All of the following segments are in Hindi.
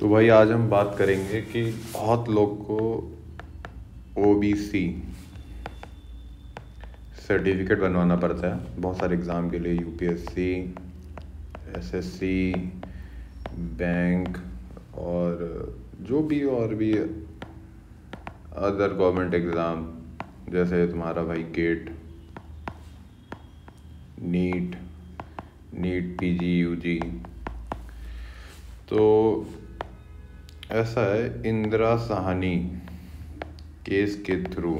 तो भाई आज हम बात करेंगे कि बहुत लोग को ओबीसी सर्टिफिकेट बनवाना पड़ता है बहुत सारे एग्ज़ाम के लिए, यूपीएससी, एसएससी, बैंक और जो भी और भी अदर गवर्नमेंट एग्ज़ाम, जैसे तुम्हारा भाई गेट, नीट पीजी यूजी। तो ऐसा है, इंदिरा साहनी केस के थ्रू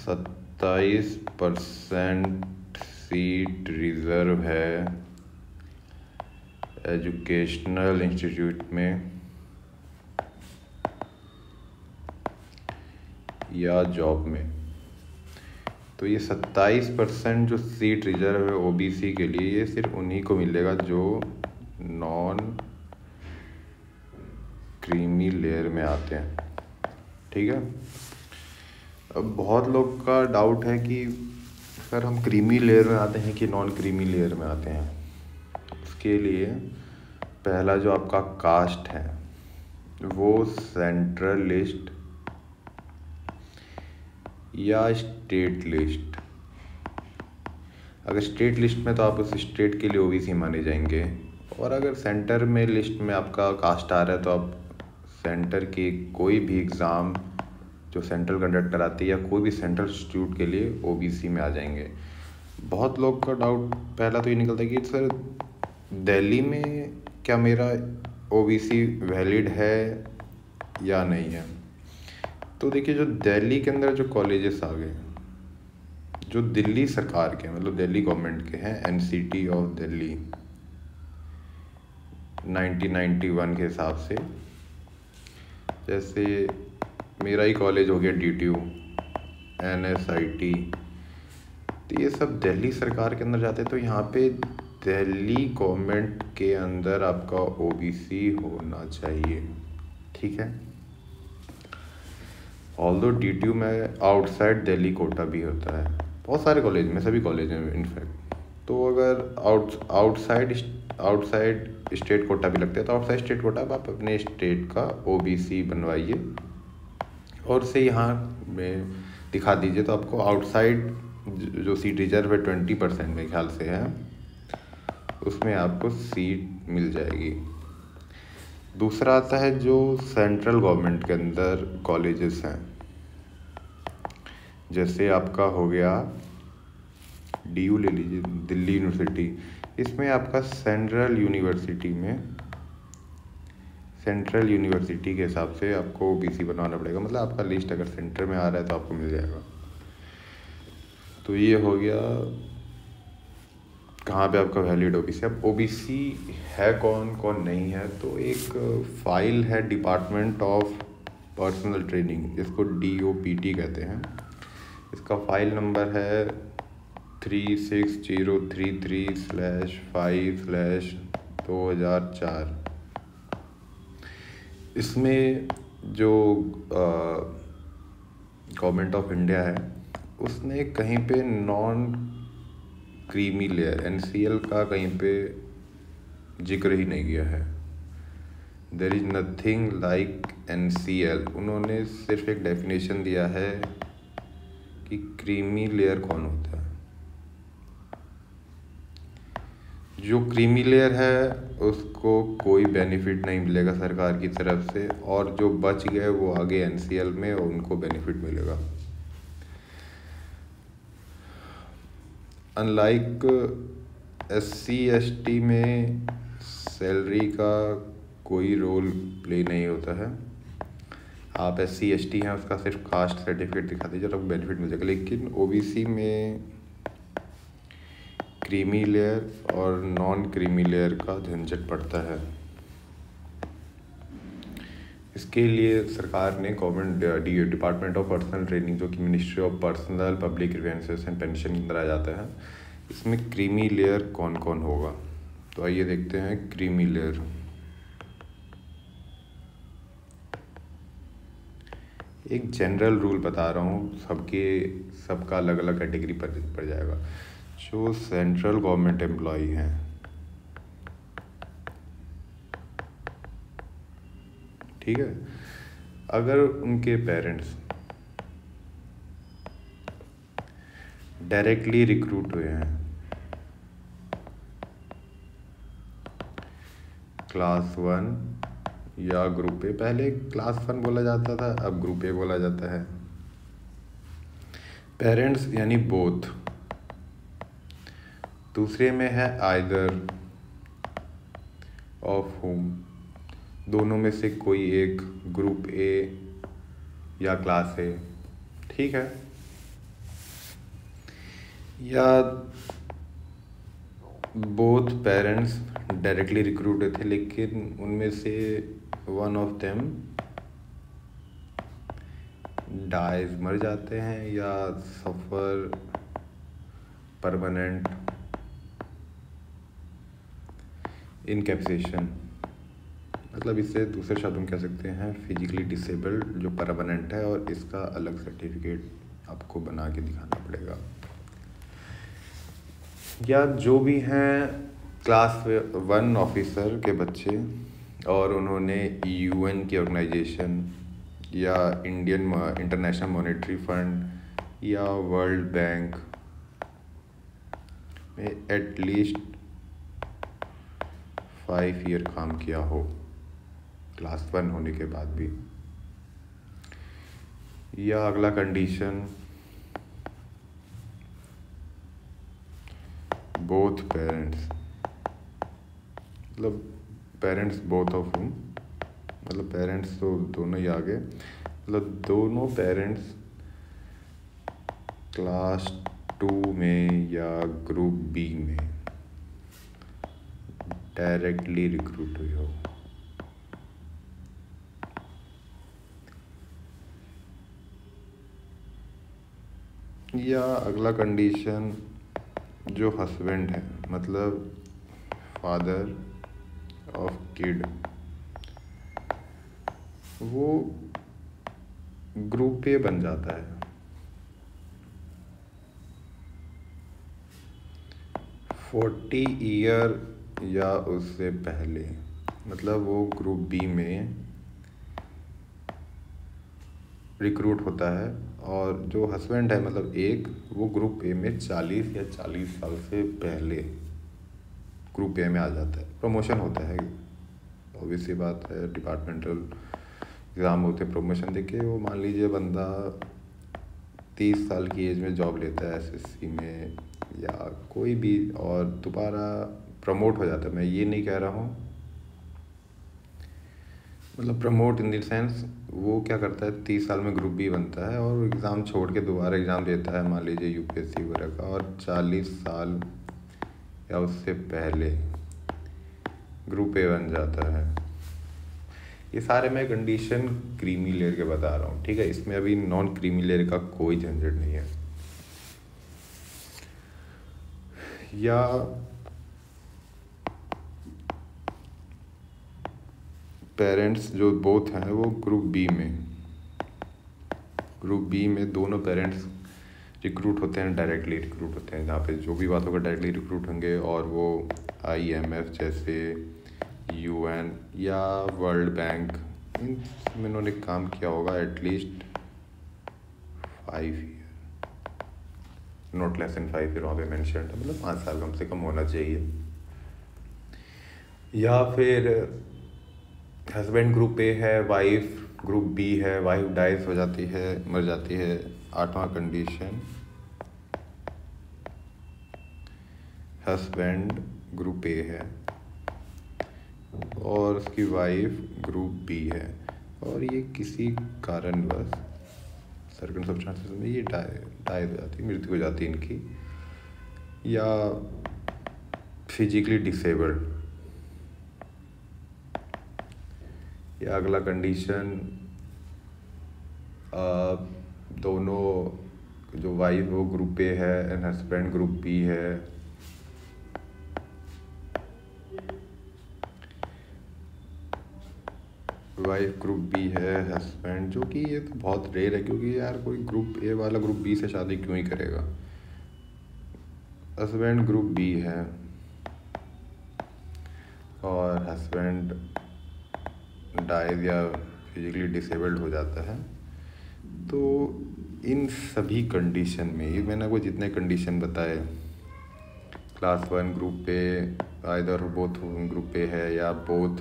27% सीट रिज़र्व है एजुकेशनल इंस्टीट्यूट में या जॉब में। तो ये 27% जो सीट रिज़र्व है ओबीसी के लिए, ये सिर्फ उन्हीं को मिलेगा जो नॉन क्रीमी लेयर में आते हैं। ठीक है। अब बहुत लोग का डाउट है कि सर हम क्रीमी लेयर में आते हैं कि नॉन क्रीमी लेयर में आते हैं। उसके लिए पहला जो आपका कास्ट है वो सेंट्रल लिस्ट या स्टेट लिस्ट। अगर स्टेट लिस्ट में तो आप उस स्टेट के लिए ओबीसी माने जाएंगे, और अगर सेंटर में लिस्ट में आपका कास्ट आ रहा है तो आप सेंटर की कोई भी एग्ज़ाम जो सेंट्रल कंडक्ट कराती है या कोई भी सेंट्रल इंस्टीट्यूट के लिए ओबीसी में आ जाएंगे। बहुत लोग का डाउट पहला तो ये निकलता है कि सर दिल्ली में क्या मेरा ओबीसी वैलिड है या नहीं है। तो देखिए, जो दिल्ली के अंदर जो कॉलेजेस आ गए जो दिल्ली सरकार के, मतलब दिल्ली गवर्नमेंट के हैं, एनसीटी ऑफ दिल्ली 1991 के हिसाब से, जैसे मेरा ही कॉलेज हो गया डीटीयू, एनएसआईटी, तो ये सब दिल्ली सरकार के अंदर जाते हैं। तो यहाँ पे दिल्ली गवर्नमेंट के अंदर आपका ओबीसी होना चाहिए। ठीक है। ऑल्दो डीटीयू में आउटसाइड दिल्ली कोटा भी होता है, बहुत सारे कॉलेज में, सभी कॉलेज में इनफैक्ट। तो अगर आउटसाइड स्टेट कोटा भी लगता है तो आउटसाइड स्टेट कोटा आप अपने स्टेट का ओबीसी बनवाइए और उसे यहाँ में दिखा दीजिए। तो आपको आउटसाइड जो सीट रिजर्व है 20% मेरे ख्याल से है, उसमें आपको सीट मिल जाएगी। दूसरा आता है जो सेंट्रल गवर्नमेंट के अंदर कॉलेजेस हैं, जैसे आपका हो गया डीयू ले लीजिए, दिल्ली यूनिवर्सिटी। इसमें आपका सेंट्रल यूनिवर्सिटी के हिसाब से आपको ओबीसी बनवाना पड़ेगा, मतलब आपका लिस्ट अगर सेंटर में आ रहा है तो आपको मिल जाएगा। तो ये हो गया कहाँ पे आपका वैलिड ओबीसी। अब ओबीसी है कौन कौन नहीं है, तो एक फाइल है डिपार्टमेंट ऑफ पर्सनल ट्रेनिंग, जिसको DOPT कहते हैं। इसका फाइल नंबर है 36033/5/2004। इसमें जो गवर्नमेंट ऑफ इंडिया है उसने कहीं पे नॉन क्रीमी लेयर NCL का कहीं पे जिक्र ही नहीं किया है। There is nothing like NCL। उन्होंने सिर्फ एक डेफिनेशन दिया है कि क्रीमी लेयर कौन होता है। जो क्रीमी लेयर है उसको कोई बेनिफिट नहीं मिलेगा सरकार की तरफ से, और जो बच गए वो आगे NCL में उनको बेनिफिट मिलेगा। अनलाइक SC/ST में सैलरी का कोई रोल प्ले नहीं होता है। आप SC/ST हैं, उसका सिर्फ कास्ट सर्टिफिकेट दिखा दीजिए तो आपको बेनिफिट मिल जाएगा। लेकिन ओबीसी में क्रीमी लेयर और नॉन क्रीमी लेयर का झंझट पड़ता है। इसके लिए सरकार ने government department of personal training, जो कि ministry of personnel public grievances and pension के अंदर आ जाता है, इसमें क्रीमी लेयर कौन कौन होगा। तो आइए देखते हैं क्रीमी लेयर। एक जनरल रूल बता रहा हूँ, सबका अलग अलग कैटेगरी पर पड़ जाएगा। जो सेंट्रल गवर्नमेंट एम्प्लॉई हैं ठीक है। अगर उनके पेरेंट्स डायरेक्टली रिक्रूट हुए हैं क्लास 1 या ग्रुप ए, पहले क्लास 1 बोला जाता था, अब ग्रुप ए बोला जाता है। पेरेंट्स यानी बोथ, दूसरे में है आइदर ऑफ होम, दोनों में से कोई एक, ग्रुप ए या क्लास ए, ठीक है। या बोथ पेरेंट्स डायरेक्टली रिक्रूट थे लेकिन उनमें से वन ऑफ देम डाइज, मर जाते हैं, या सफ़र परमानेंट इनकैप्सेशन, मतलब इससे दूसरे शब्द में कह सकते हैं फिजिकली डिसेबल्ड जो परमानेंट है, और इसका अलग सर्टिफिकेट आपको बना के दिखाना पड़ेगा। या जो भी हैं क्लास 1 ऑफिसर के बच्चे और उन्होंने यूएन की ऑर्गेनाइजेशन या इंडियन इंटरनेशनल मॉनेटरी फंड या वर्ल्ड बैंक में एटलीस्ट 5 ईयर काम किया हो क्लास 1 होने के बाद भी। या अगला कंडीशन, बोथ पेरेंट्स, मतलब पेरेंट्स बोथ ऑफ हुम, मतलब पेरेंट्स तो दोनों ही आ गए, मतलब दोनों पेरेंट्स क्लास 2 में या ग्रुप बी में डायरेक्टली रिक्रूट हुई हो। या अगला कंडीशन, जो हस्बैंड है मतलब फादर ऑफ किड, वो ग्रुप ए बन जाता है। 40 ईयर या उससे पहले, मतलब वो ग्रुप बी में रिक्रूट होता है, और जो हस्बैंड है मतलब एक, वो ग्रुप ए में 40 या 40 साल से पहले ग्रुप ए में आ जाता है। प्रमोशन होता है, ऑब्वियस सी बात है, डिपार्टमेंटल एग्ज़ाम होते हैं, प्रमोशन देके वो मान लीजिए बंदा 30 साल की एज में जॉब लेता है एसएससी में या कोई भी, और दोबारा प्रमोट हो जाता है। मैं ये नहीं कह रहा हूँ, मतलब प्रमोट इन द सेंस वो क्या करता है, 30 साल में ग्रुप बी बनता है और एग्ज़ाम छोड़ के दोबारा एग्ज़ाम देता है, मान लीजिए यूपीएससी वगैरह का, और 40 साल या उससे पहले ग्रुप ए बन जाता है। ये सारे मैं कंडीशन क्रीमी लेयर के बता रहा हूँ, ठीक है। इसमें अभी नॉन क्रीमी लेयर का कोई झंझट नहीं है। या पेरेंट्स जो बोथ हैं वो ग्रुप बी में दोनों पेरेंट्स रिक्रूट होते हैं, डायरेक्टली रिक्रूट होते हैं, जहाँ पे जो भी बात होगा डायरेक्टली रिक्रूट होंगे, और वो IMF जैसे UN या वर्ल्ड बैंक में उन्होंने काम किया होगा at least 5 year, not less than 5 year, वहाँ पे मैंशन है, मतलब 5 साल कम से कम होना चाहिए। या फिर हस्बैंड ग्रुप ए है, वाइफ ग्रुप बी है, वाइफ डाइज हो जाती है, मर जाती है। 8वां कंडीशन, हस्बैंड ग्रुप ए है और उसकी वाइफ ग्रुप बी है, और ये किसी कारणवश सर्कमस्टेंसेस में ये डाई हो जाती है, मृत्यु हो जाती है इनकी, या फिजिकली डिसेबल्ड। या अगला कंडीशन, दोनों जो वाइफ वो ग्रुप ए है एंड हस्बैंड ग्रुप बी है, वाइफ ग्रुप बी है, हस्बैंड, जो कि ये तो बहुत रेयर है, क्योंकि यार कोई ग्रुप ए वाला ग्रुप बी से शादी क्यों ही करेगा। हस्बैंड ग्रुप बी है और हस्बैंड डाइज या फिजिकली डिसेबल्ड हो जाता है। तो इन सभी कंडीशन में, ये मैंने आपको जितने कंडीशन बताए, क्लास 1 ग्रुप पे आइदर बोथ ग्रुप पे है, या बोथ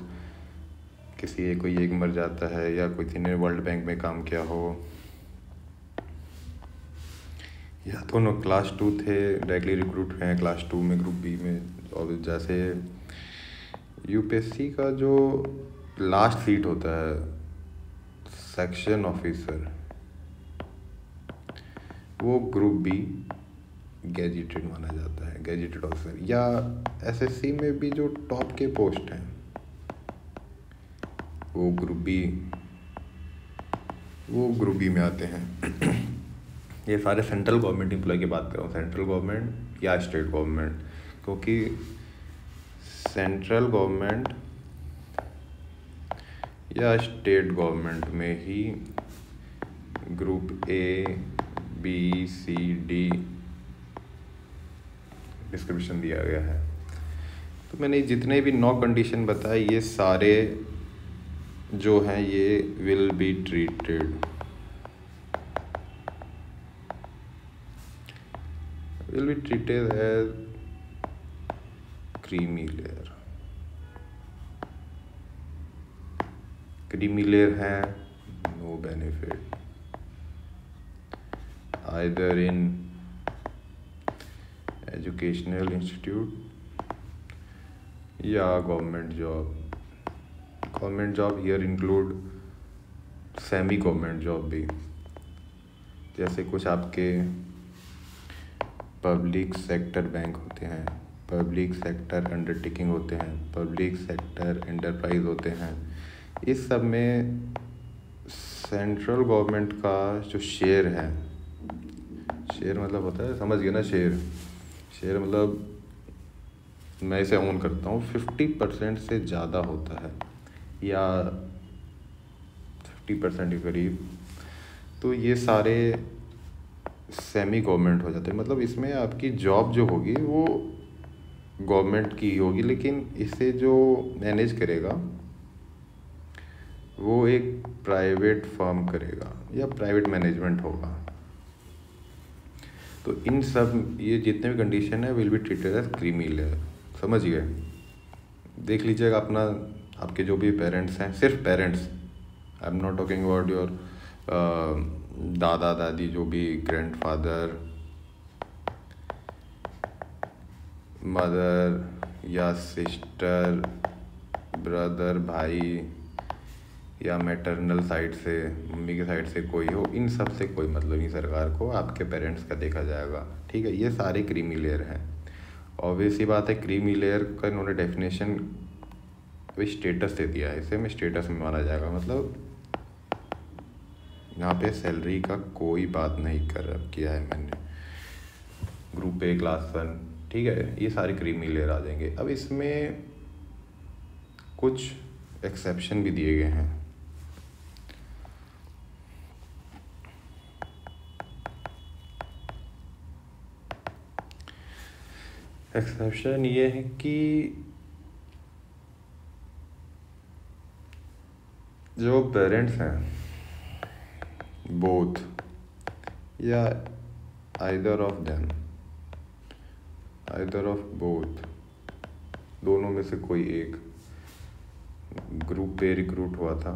किसी एक कोई एक मर जाता है, या किसी ने वर्ल्ड बैंक में काम किया हो, या दोनों क्लास 2 थे डायरेक्टली रिक्रूट हैं क्लास 2 में ग्रुप बी में। और जैसे यूपीएससी का जो लास्ट सीट होता है सेक्शन ऑफिसर, वो ग्रुप बी गैजेटेड माना जाता है, गैजेटेड ऑफिसर। या एसएससी में भी जो टॉप के पोस्ट हैं वो ग्रुप बी में आते हैं। ये सारे सेंट्रल गवर्नमेंट एम्प्लॉय की बात कर रहा हूँ, सेंट्रल गवर्नमेंट या स्टेट गवर्नमेंट, क्योंकि सेंट्रल गवर्नमेंट या स्टेट गवर्नमेंट में ही group A B C D description दिया गया है। तो मैंने जितने भी 9 कंडीशन बताए, ये सारे जो हैं ये will be treated as creamy layer. Creamy layer है no benefit either in educational institute या government job. Government job here include semi government job भी, जैसे कुछ आपके पब्लिक सेक्टर बैंक होते हैं, पब्लिक सेक्टर अंडरटेकिंग होते हैं, पब्लिक सेक्टर एंटरप्राइज होते हैं। इस सब में सेंट्रल गवर्नमेंट का जो शेयर है, शेयर मतलब होता है, समझ गए ना, शेयर मतलब मैं इसे ओन करता हूँ, 50% से ज़्यादा होता है या 50% के करीब। तो ये सारे सेमी गवर्नमेंट हो जाते हैं, मतलब इसमें आपकी जॉब जो होगी वो गवर्नमेंट की होगी, लेकिन इसे जो मैनेज करेगा वो एक प्राइवेट फर्म करेगा या प्राइवेट मैनेजमेंट होगा। तो इन सब ये जितने भी कंडीशन है will be treated as creamy layer. समझ गए? देख लीजिएगा अपना, आपके जो भी पेरेंट्स हैं, सिर्फ parents, I am not talking about your दादा दादी, जो भी ग्रैंडफादर, मदर या सिस्टर, ब्रदर, भाई, या मैटरनल साइड से, मम्मी के साइड से कोई हो, इन सब से कोई मतलब नहीं सरकार को, आपके पेरेंट्स का देखा जाएगा। ठीक है, ये सारे क्रीमी लेयर हैं। ऑब्वियस ही बात है, क्रीमी लेयर का इन्होंने डेफिनेशन स्टेटस दे दिया है, इसे में स्टेटस में माना जाएगा, मतलब यहाँ पे सैलरी का कोई बात नहीं किया है मैंने। ग्रुप ए क्लास 1, ठीक है, ये सारे क्रीमी लेयर आ जाएंगे। अब इसमें कुछ एक्सेप्शन भी दिए गए हैं। एक्सेप्शन ये है कि जो पेरेंट्स हैं बोथ या आइदर ऑफ बोथ, दोनों में से कोई एक ग्रुप पे रिक्रूट हुआ था,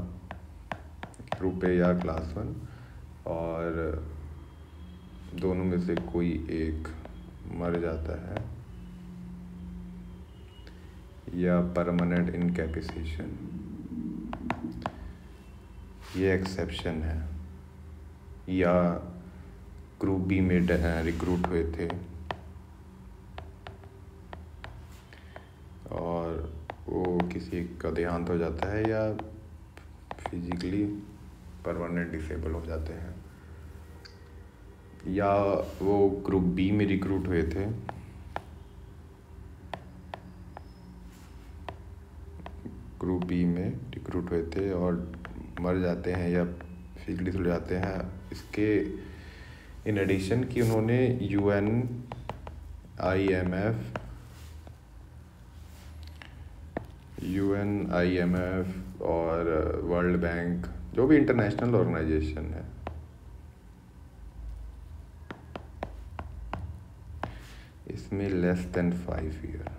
ग्रुप पे या क्लास 1, और दोनों में से कोई एक मर जाता है या परमानेंट इनकैपेसिटेशन, ये एक्सेप्शन है। या ग्रुप बी में रिक्रूट हुए थे और वो किसी का देहांत हो जाता है या फिजिकली परमानेंट डिसेबल हो जाते हैं, या वो ग्रुप बी में रिक्रूट हुए थे और मर जाते हैं या फिजिकली हो जाते हैं। इसके इन एडिशन कि उन्होंने UN, IMF और वर्ल्ड बैंक जो भी इंटरनेशनल ऑर्गेनाइजेशन है। इसमें लेस देन 5 ईयर,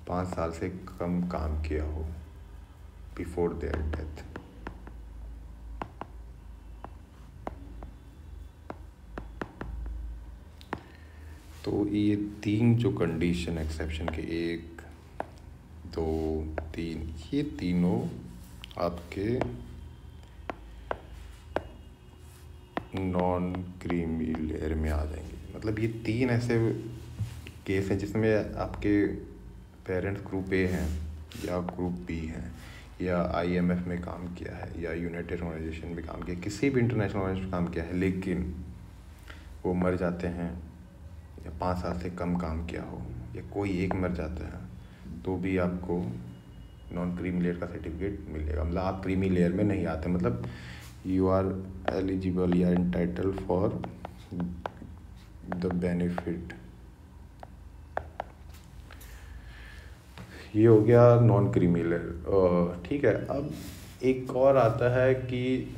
पाँच साल से कम काम किया हो बिफोर देयर डेथ। तो ये 3 जो कंडीशन एक्सेप्शन के, 1 2 3, ये तीनों आपके नॉन क्रीमी लेयर में आ जाएंगे। मतलब ये 3 ऐसे केस हैं जिसमें आपके पेरेंट्स ग्रुप ए हैं या ग्रुप बी हैं या IMF में काम किया है या यूनाइटेड ऑर्गेनाइजेशन में काम किया, किसी भी इंटरनेशनल ऑर्गेनाइजेशन में काम किया है, लेकिन वो मर जाते हैं या 5 साल से कम काम किया हो या कोई एक मर जाता है, तो भी आपको नॉन क्रीमी लेयर का सर्टिफिकेट मिलेगा। मतलब आप क्रीमी लेयर में नहीं आते, मतलब यू आर एलिजिबल या एंटाइटल फॉर द बेनिफिट। ये हो गया नॉन क्रीमी लेयर। ठीक है, अब एक और आता है कि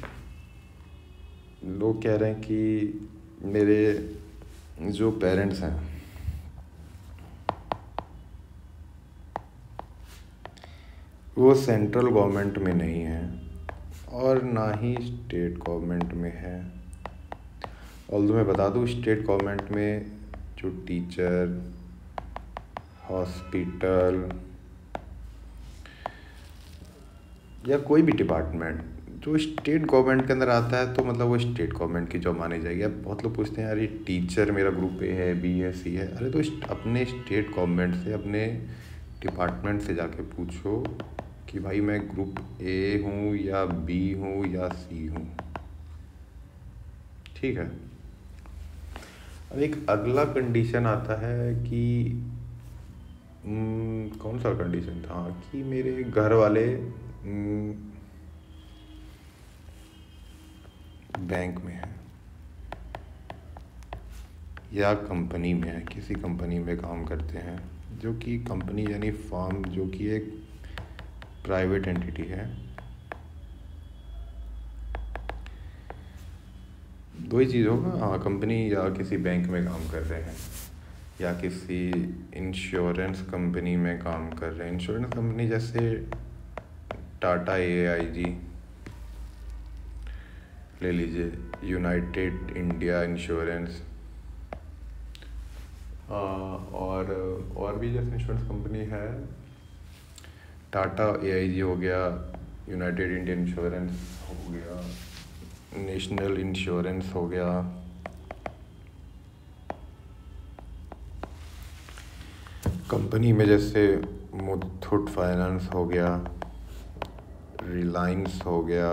लोग कह रहे हैं कि मेरे जो पेरेंट्स हैं वो सेंट्रल गवर्नमेंट में नहीं हैं और ना ही स्टेट गवर्नमेंट में है। ऑल्दो मैं बता दूँ, स्टेट गवर्नमेंट में जो टीचर, हॉस्पिटल या कोई भी डिपार्टमेंट जो स्टेट गवर्नमेंट के अंदर आता है, तो मतलब वो स्टेट गवर्नमेंट की जॉब मानी जाएगी। अब बहुत लोग पूछते हैं, अरे टीचर मेरा ग्रुप ए है, बी है, सी है। अरे तो अपने स्टेट गवर्नमेंट से, अपने डिपार्टमेंट से जाके पूछो कि भाई मैं ग्रुप ए हूँ या बी हूँ या सी हूँ। ठीक है। अब एक अगला कंडीशन आता है कि कौन सा कंडीशन था कि मेरे घर वाले बैंक में है या कंपनी में है, किसी कंपनी में काम करते हैं, जो कि कंपनी यानी फर्म जो कि एक प्राइवेट एंटिटी है। दो ही चीज़ होगा, हाँ, कंपनी या किसी बैंक में काम कर रहे हैं या किसी इंश्योरेंस कंपनी में काम कर रहे हैं। इंश्योरेंस कंपनी जैसे टाटा AIG ले लीजिए, यूनाइटेड इंडिया इंश्योरेंस, और भी जैसे इंश्योरेंस कंपनी है, टाटा AIG हो गया, यूनाइटेड इंडियन इंश्योरेंस हो गया, नेशनल इंश्योरेंस हो गया। कंपनी में जैसे मुथूट फाइनेंस हो गया, रिलायंस हो गया।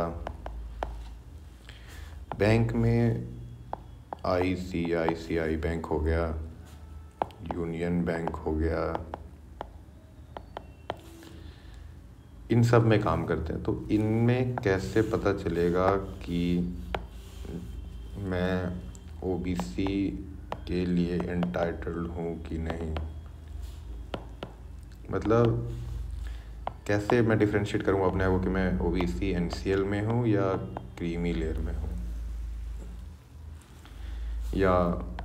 बैंक में ICICI बैंक हो गया, यूनियन बैंक हो गया, इन सब में काम करते हैं। तो इनमें कैसे पता चलेगा कि मैं OBC के लिए एंटाइटल्ड हूँ कि नहीं? मतलब कैसे मैं डिफरेंशिएट करूँ अपने आप को कि मैं OBC NCL में हूँ या क्रीमी लेयर में हूँ? या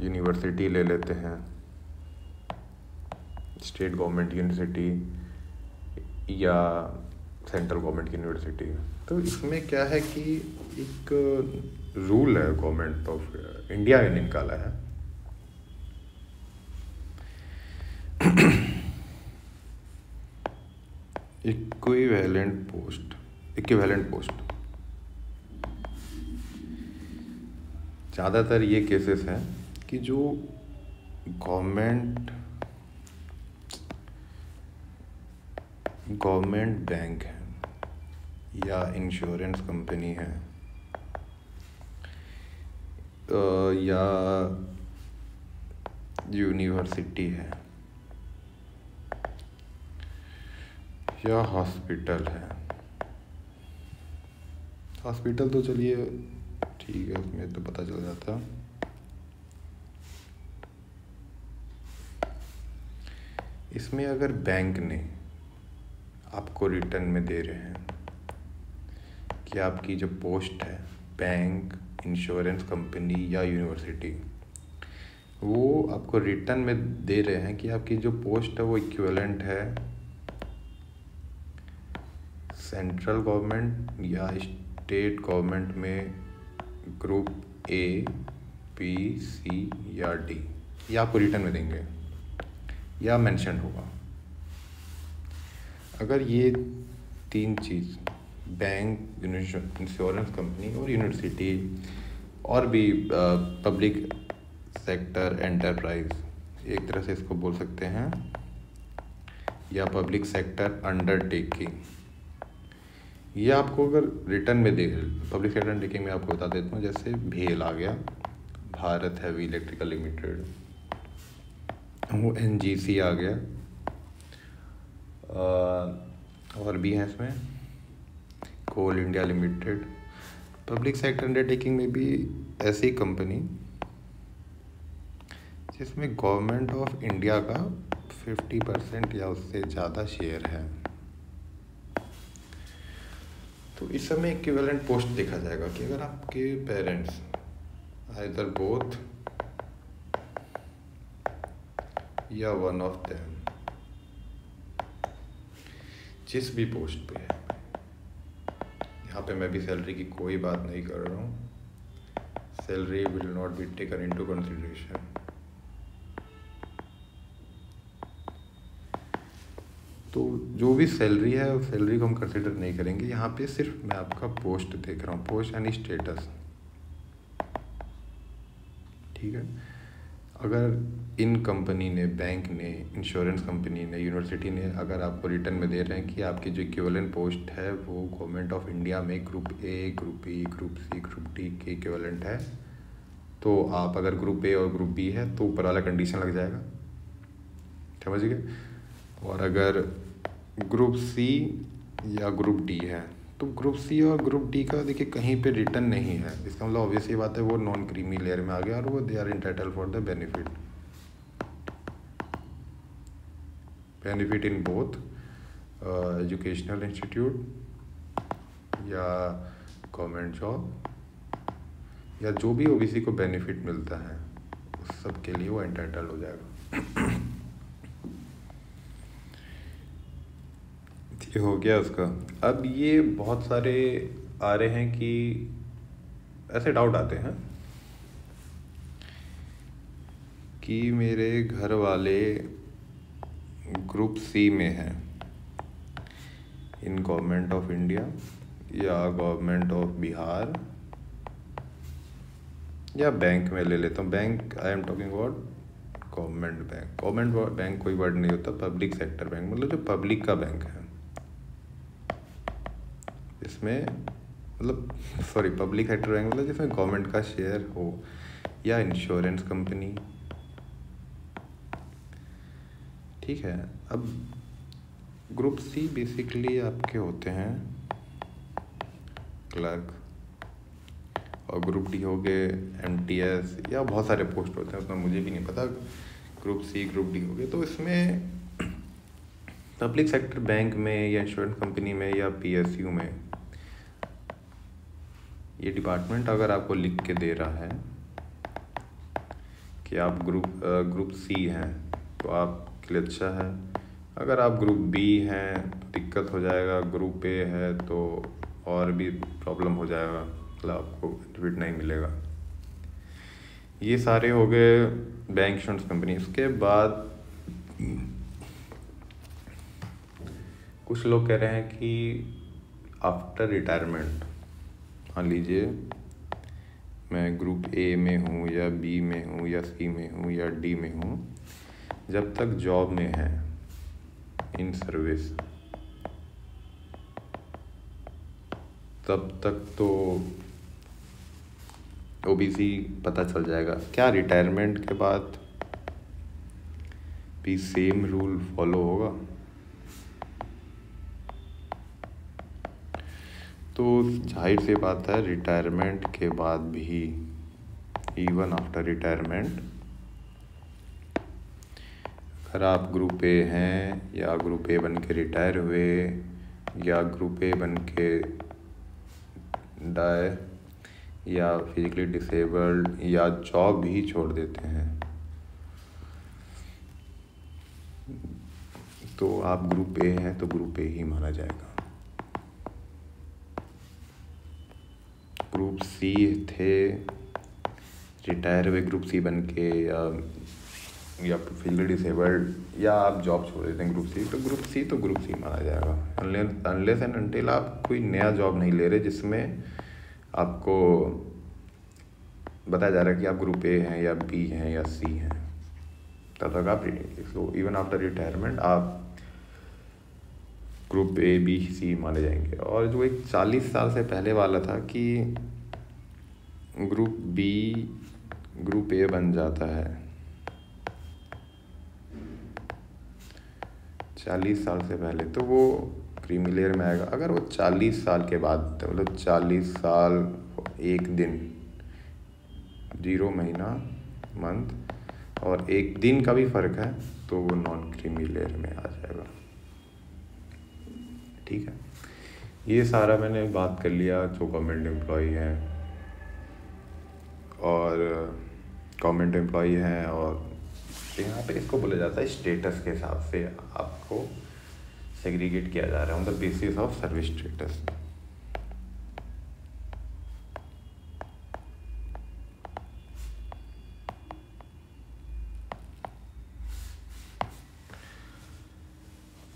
यूनिवर्सिटी ले लेते हैं, स्टेट गवर्नमेंट यूनिवर्सिटी या सेंट्रल गवर्नमेंट की यूनिवर्सिटी। तो इसमें क्या है कि एक रूल है गवर्नमेंट ऑफ इंडिया ने निकाला है इक्विवेलेंट पोस्ट। ज़्यादातर ये केसेस हैं कि जो गवर्नमेंट बैंक है या इंश्योरेंस कंपनी है या यूनिवर्सिटी है या हॉस्पिटल है। हॉस्पिटल तो चलिए ठीक है, उसमें तो पता चल जाता। इसमें अगर बैंक ने आपको रिटर्न में दे रहे हैं कि आपकी जो पोस्ट है बैंक, इंश्योरेंस कंपनी या यूनिवर्सिटी, वो आपको रिटर्न में दे रहे हैं कि आपकी जो पोस्ट है वो इक्विवेलेंट है सेंट्रल गवर्नमेंट या स्टेट गवर्नमेंट में ग्रुप ए, बी, सी या डी, ये आपको रिटर्न में देंगे या मेंशन होगा। अगर ये 3 चीज़ बैंक, इंश्योरेंस कंपनी और यूनिवर्सिटी और भी पब्लिक सेक्टर एंटरप्राइज, एक तरह से इसको बोल सकते हैं, या पब्लिक सेक्टर अंडरटेकिंग, ये आपको अगर रिटर्न में दे, पब्लिक सेक्टर अंडरटेकिंग में आपको बता देता हूँ, जैसे भेल आ गया, भारत हैवी इलेक्ट्रिकल लिमिटेड, वो एनजीसी आ गया, और भी हैं इसमें, Coal India limited. Public sector undertaking में भी ऐसी कंपनी जिसमें गवर्नमेंट ऑफ इंडिया का 50% या उससे ज़्यादा शेयर है, तो इस समय इक्विवेलेंट पोस्ट देखा जाएगा कि अगर आपके पेरेंट्स आइदर बोथ या वन ऑफ देम जिस भी पोस्ट पे है, यहाँ पे मैं भी सैलरी की कोई बात नहीं कर रहा हूँ, salary will not be taken into consideration, तो जो भी सैलरी है उस सैलरी को हम कंसिडर नहीं करेंगे। यहाँ पे सिर्फ मैं आपका पोस्ट देख रहा हूँ, पोस्ट यानी स्टेटस, ठीक है। अगर इन कंपनी ने, बैंक ने, इंश्योरेंस कंपनी ने, यूनिवर्सिटी ने अगर आपको रिटर्न में दे रहे हैं कि आपकी जो इक्विवेलेंट पोस्ट है वो गवर्नमेंट ऑफ इंडिया में group A, group B, group C, group D के इक्विवेलेंट है, तो आप अगर ग्रुप ए और ग्रुप बी है तो ऊपर वाला कंडीशन लग जाएगा, समझ गए। और अगर ग्रुप सी या ग्रुप डी है तो ग्रुप सी और ग्रुप डी का देखिए कहीं पे रिटर्न नहीं है, इसका मतलब ऑब्वियस ये बात है वो नॉन क्रीमी लेयर में आ गया और वो they are entitled for the benefit in both educational institute या गवर्नमेंट जॉब, या जो भी ओबीसी को बेनिफिट मिलता है उस सब के लिए वो इंटाइटल हो जाएगा। ये हो गया उसका। अब ये बहुत सारे आ रहे हैं कि ऐसे डाउट आते हैं कि मेरे घर वाले ग्रुप सी में हैं इन गवर्नमेंट ऑफ इंडिया या गवर्नमेंट ऑफ बिहार या बैंक में ले लेता हूँ, bank I am talking about government bank. Government bank कोई वर्ड नहीं होता, पब्लिक सेक्टर बैंक मतलब जो पब्लिक का बैंक है, इसमें मतलब सॉरी पब्लिक सेक्टर बैंक मतलब जिसमें गवर्नमेंट का शेयर हो, या इंश्योरेंस कंपनी, ठीक है। अब ग्रुप सी बेसिकली आपके होते हैं क्लर्क, और ग्रुप डी हो गए एमटीएस या बहुत सारे पोस्ट होते हैं, उतना मुझे भी नहीं पता। ग्रुप सी, ग्रुप डी हो गए, तो इसमें पब्लिक सेक्टर बैंक में या इंश्योरेंस कंपनी में या पीएसयू में ये डिपार्टमेंट अगर आपको लिख के दे रहा है कि आप ग्रुप सी हैं तो आपके लिए अच्छा है, अगर आप ग्रुप बी हैं तो दिक्कत हो जाएगा, ग्रुप ए है तो और भी प्रॉब्लम हो जाएगा, मतलब आपको बेनिफिट नहीं मिलेगा। ये सारे हो गए बैंक इंश्योरेंस कंपनी। उसके बाद कुछ लोग कह रहे हैं कि आफ्टर रिटायरमेंट, मान लीजिए मैं ग्रुप ए में हूँ या बी में हूँ या सी में हूँ या डी में हूँ, जब तक जॉब में है इन सर्विस तब तक तो ओबीसी पता चल जाएगा। क्या रिटायरमेंट के बाद भी सेम रूल फॉलो होगा? तो जाहिर सी बात है रिटायरमेंट के बाद भी, इवन आफ्टर रिटायरमेंट, अगर आप ग्रुप ए हैं या ग्रुप ए बन के रिटायर हुए या ग्रुप ए बन के डाई या फिजिकली डिसेबल्ड या जॉब ही छोड़ देते हैं तो आप ग्रुप ए हैं तो ग्रुप ए ही माना जाएगा। ग्रुप सी थे, रिटायर हुए ग्रुप सी बन के या फिजिकली डिसेबल्ड या आप जॉब छोड़ देते हैं ग्रुप सी माना जाएगा अनलेस एंड अनटिल आप कोई नया जॉब नहीं ले रहे जिसमें आपको बताया जा रहा है कि आप ग्रुप ए हैं या बी हैं या सी हैं, तब तक आप सो इवन आफ्टर रिटायरमेंट आप ग्रुप ए बी सी माने जाएंगे। और जो एक 40 साल से पहले वाला था कि ग्रुप बी ग्रुप ए बन जाता है 40 साल से पहले, तो वो क्रीमी लेयर में आएगा। अगर वो 40 साल के बाद मतलब 40 साल 1 दिन 0 महीना मंथ और 1 दिन का भी फ़र्क है तो वो नॉन क्रीमी लेयर में आ जाएगा। ठीक है, ये सारा मैंने बात कर लिया जो गवर्नमेंट एम्प्लॉई हैं और गवर्नमेंट एम्प्लॉई हैं और यहाँ पे इसको बोला जाता है स्टेटस के हिसाब से आपको सेग्रीगेट किया जा रहा है on the basis of service status.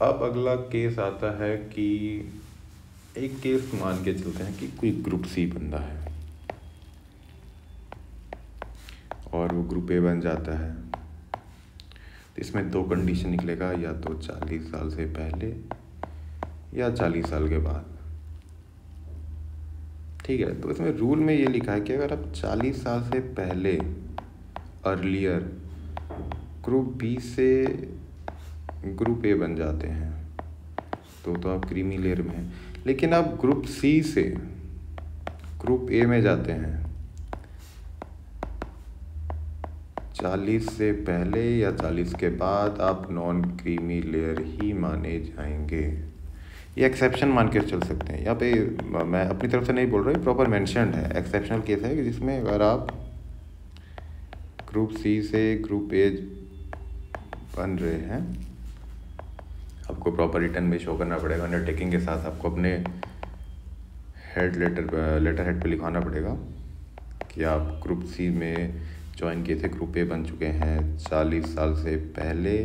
अब अगला केस आता है कि एक केस मान के चलते हैं कि कोई ग्रुप सी बंदा है और वो ग्रुप ए बन जाता है, तो इसमें 2 कंडीशन निकलेगा, या तो 40 साल से पहले या 40 साल के बाद। ठीक है, तो इसमें रूल में ये लिखा है कि अगर आप 40 साल से पहले अर्लियर ग्रुप बी से ग्रुप ए बन जाते हैं तो आप क्रीमी लेयर में हैं, लेकिन आप ग्रुप सी से ग्रुप ए में जाते हैं 40 से पहले या 40 के बाद, आप नॉन क्रीमी लेयर ही माने जाएंगे। ये एक्सेप्शन मान के चल सकते हैं, यहाँ पे मैं अपनी तरफ से नहीं बोल रहा, प्रॉपर मेंशन्ड है, एक्सेप्शनल केस है कि जिसमें अगर आप ग्रुप सी से ग्रुप ए बन रहे हैं, आपको प्रॉपर रिटर्न में शो करना पड़ेगा, अंडरटेकिंग के साथ आपको अपने लेटर हेड पे लिखवाना पड़ेगा कि आप ग्रुप सी में ज्वाइन किए थे, ग्रुप ए बन चुके हैं 40 साल से पहले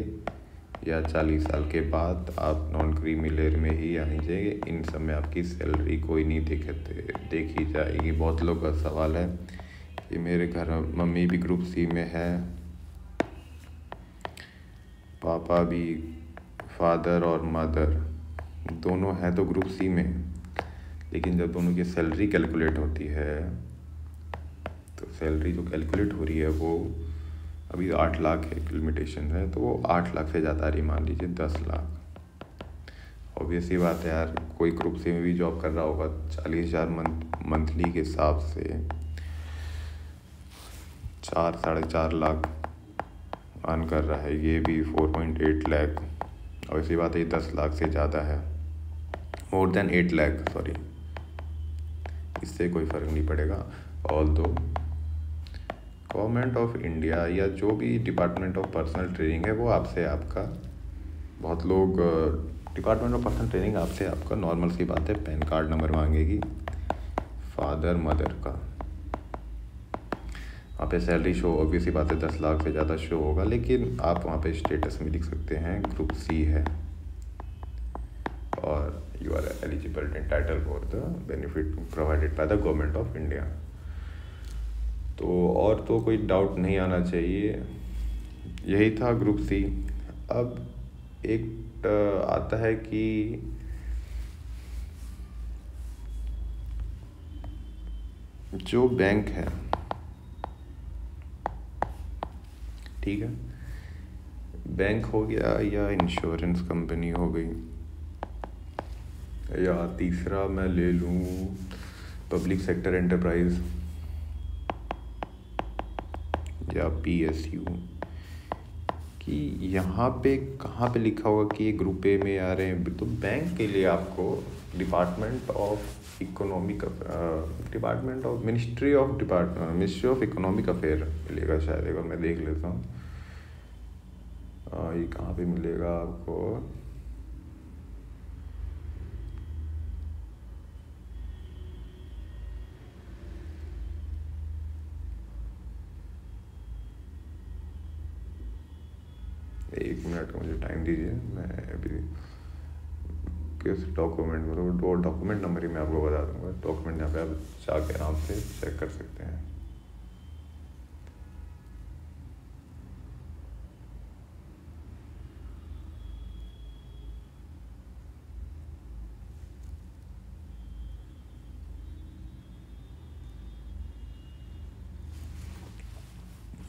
या 40 साल के बाद, आप नॉन क्रीमी लेयर में ही आनी चाहिए। इन सब में आपकी सैलरी कोई नहीं देखी जाएगी। बहुत लोग का सवाल है कि मेरे घर मम्मी भी ग्रुप सी में है, पापा भी, फादर और मदर दोनों हैं तो ग्रुप सी में, लेकिन जब दोनों की सैलरी कैलकुलेट होती है तो सैलरी जो कैलकुलेट हो रही है वो अभी 8 लाख है, लिमिटेशन है, तो वो 8 लाख से ज़्यादा रही, मान लीजिए 10 लाख। ऑब्वियस ही बात है यार, कोई ग्रुप सी में भी जॉब कर रहा होगा 40,000 मंथली के हिसाब से 4-4.5 लाख अर्न कर रहा है, ये भी 4.8 लाख, और इसी बात है 10 लाख से ज़्यादा है, मोर देन 8 लाख सॉरी, इससे कोई फ़र्क नहीं पड़ेगा। ऑल्दो गवर्नमेंट ऑफ इंडिया या जो भी डिपार्टमेंट ऑफ पर्सनल ट्रेनिंग है वो आपसे आपका, बहुत लोग डिपार्टमेंट ऑफ पर्सनल ट्रेनिंग आपसे आपका नॉर्मल सी बात है पैन कार्ड नंबर मांगेगी फादर मदर का, वहाँ पे सैलरी शो ऑब्वियस ही बात है 10 लाख से ज़्यादा शो होगा, लेकिन आप वहाँ पे स्टेटस में लिख सकते हैं ग्रुप सी है और you are eligible entitled for the benefit provided by the government of India. तो और तो कोई डाउट नहीं आना चाहिए, यही था ग्रुप सी। अब एक आता है कि जो बैंक है, ठीक है, बैंक हो गया या इंश्योरेंस कंपनी हो गई, या तीसरा मैं ले लूँ पब्लिक सेक्टर एंटरप्राइज या PSU, कि यहाँ पे कहाँ पे लिखा होगा कि ये ग्रुप ए में आ रहे हैं। तो बैंक के लिए आपको department of ministry of economic affair मिलेगा शायद। एक बार मैं देख लेता हूँ ये कहाँ पे मिलेगा आपको। एक मिनट मुझे टाइम दीजिए, मैं अभी किस डॉक्यूमेंट में, वो डॉक्यूमेंट नंबर ही मैं आपको बता दूंगा। डॉक्यूमेंट यहाँ पे आप जाके आराम से चेक कर सकते हैं।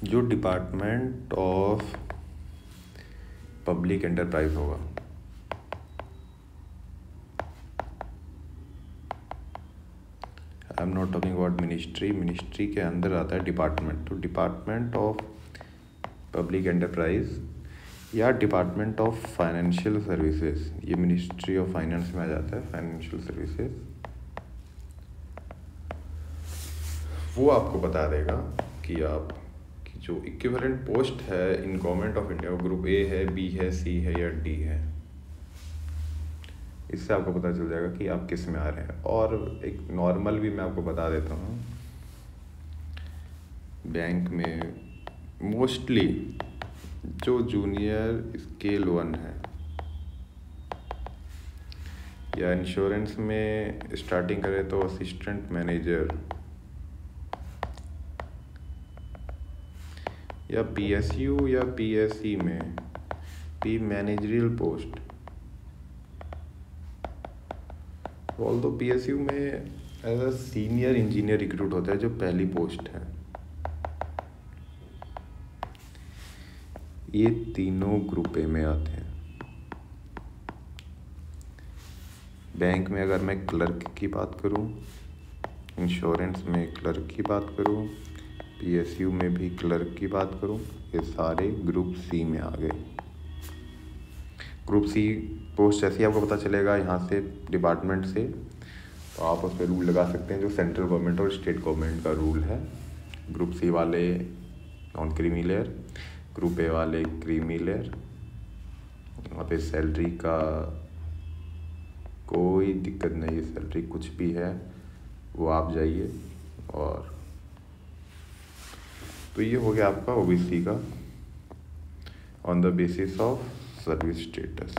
जो डिपार्टमेंट ऑफ पब्लिक एंटरप्राइज होगा, I am not talking about ministry के अंदर आता है डिपार्टमेंट। तो डिपार्टमेंट ऑफ पब्लिक एंटरप्राइज या डिपार्टमेंट ऑफ फाइनेंशियल सर्विसेज, ये मिनिस्ट्री ऑफ फाइनेंस में आ जाता है। फाइनेंशियल सर्विसेज वो आपको बता देगा कि आप की जो इक्विवेलेंट पोस्ट है in government of India, group A है, बी है, सी है या डी है। इससे आपको पता चल जाएगा कि आप किस में आ रहे हैं। और एक नॉर्मल भी मैं आपको बता देता हूँ, बैंक में मोस्टली जो जूनियर स्केल 1 है या इंश्योरेंस में स्टार्टिंग करें तो असिस्टेंट मैनेजर या पीएसयू या पीएससी में भी मैनेजरियल पोस्ट। ऑल्दो पीएसयू में as a senior engineer recruit होता है, जो पहली पोस्ट है। ये तीनों ग्रुप ए में आते हैं। बैंक में अगर मैं क्लर्क की बात करूं, इंश्योरेंस में क्लर्क की बात करूं, पीएसयू में भी क्लर्क की बात करूं, ये सारे ग्रुप सी में आ गए। ग्रुप सी पोस्ट जैसे ही आपको पता चलेगा यहाँ से डिपार्टमेंट से, तो आप उस पर रूल लगा सकते हैं जो सेंट्रल गवर्नमेंट और स्टेट गवर्नमेंट का रूल है। ग्रुप सी वाले non creamy layer, group A वाले क्रीमी लेयर। वहाँ पे सैलरी का कोई दिक्कत नहीं है, सैलरी कुछ भी है वो आप जाइए। और तो ये हो गया आपका ओबीसी का on the basis of service status.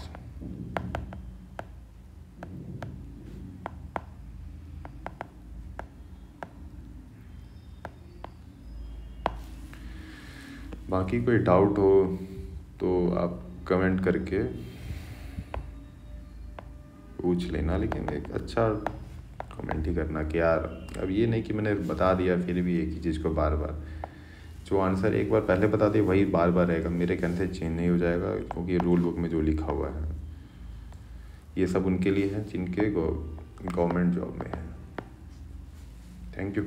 बाकी कोई डाउट हो तो आप कमेंट करके पूछ लेना, लेकिन एक अच्छा कमेंट ही करना कि यार अब ये नहीं कि मैंने बता दिया फिर भी एक ही चीज़ को बार बार, जो आंसर एक बार पहले बता दिए वही बार बार रहेगा, मेरे कहने से चेंज नहीं हो जाएगा। क्योंकि रूल बुक में जो लिखा हुआ है ये सब उनके लिए है जिनके गवर्नमेंट जॉब में है। Thank you.